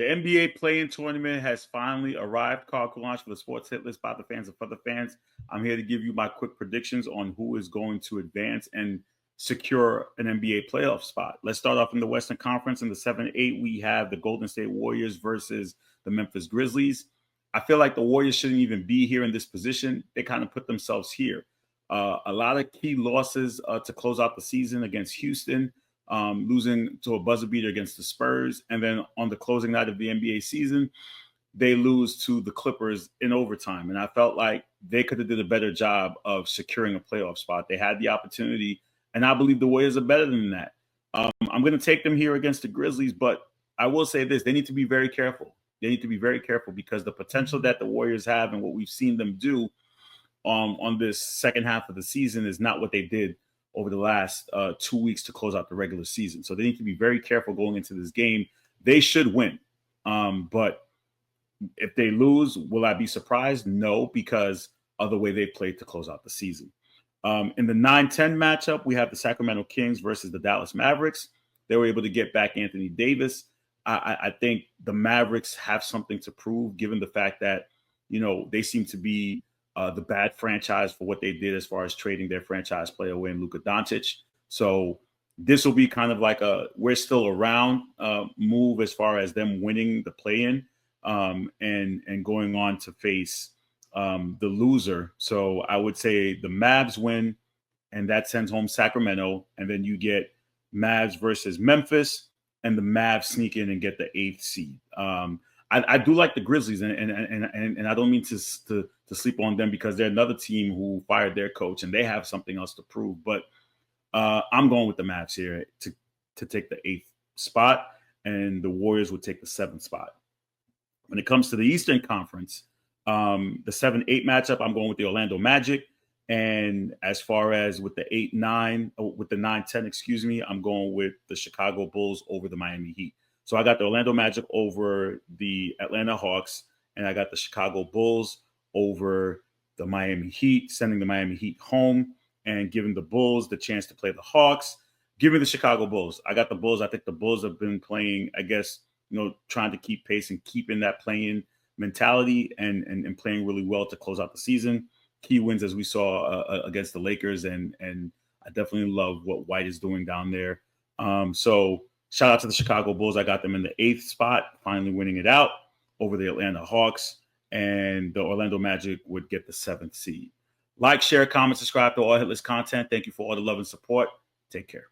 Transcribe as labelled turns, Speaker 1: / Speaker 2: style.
Speaker 1: The NBA play-in tournament has finally arrived. Carl Kulanch for the Sports Hit List by the fans and for the fans. I'm here to give you my quick predictions on who is going to advance and secure an NBA playoff spot. Let's start off in the Western Conference. In the 7-8, we have the Golden State Warriors versus the Memphis Grizzlies. I feel like the Warriors shouldn't even be here in this position. They kind of put themselves here. A lot of key losses to close out the season against Houston, losing to a buzzer beater against the Spurs. And then on the closing night of the NBA season, they lose to the Clippers in overtime. And I felt like they could have did a better job of securing a playoff spot. They had the opportunity, and I believe the Warriors are better than that. I'm going to take them here against the Grizzlies, but I will say this. They need to be very careful. They need to be very careful because the potential that the Warriors have and what we've seen them do on this second half of the season is not what they did over the last 2 weeks to close out the regular season. So they need to be very careful going into this game. They should win. But if they lose, will I be surprised? No, because of the way they played to close out the season. In the 9-10 matchup, we have the Sacramento Kings versus the Dallas Mavericks. They were able to get back Anthony Davis. I think the Mavericks have something to prove, given the fact that, they seem to be the bad franchise for what they did as far as trading their franchise player away in Luka Doncic. So this will be kind of like a we're still around move as far as them winning the play-in and going on to face the loser. So I would say the Mavs win, and that sends home Sacramento, and then you get Mavs versus Memphis, and the Mavs sneak in and get the 8th seed. I do like the Grizzlies, and I don't mean to sleep on them because they're another team who fired their coach and they have something else to prove. But I'm going with the Mavs here to take the 8th spot, and the Warriors would take the 7th spot. When it comes to the Eastern Conference, the 7-8 matchup, I'm going with the Orlando Magic. And as far as with the 8-9, with the 9-10, I'm going with the Chicago Bulls over the Miami Heat. So I got the Orlando Magic over the Atlanta Hawks, and I got the Chicago Bulls over the Miami Heat, sending the Miami Heat home and giving the Bulls the chance to play the Hawks. Give me the Chicago Bulls. I got the Bulls. I think the Bulls have been playing, trying to keep pace and keeping that playing mentality and playing really well to close out the season. Key wins, as we saw against the Lakers, and I definitely love what White is doing down there. So shout out to the Chicago Bulls. I got them in the 8th spot, finally winning it out over the Atlanta Hawks, and the Orlando Magic would get the 7th seed. Like, share, comment, subscribe to All Hit List content. Thank you for all the love and support. Take care.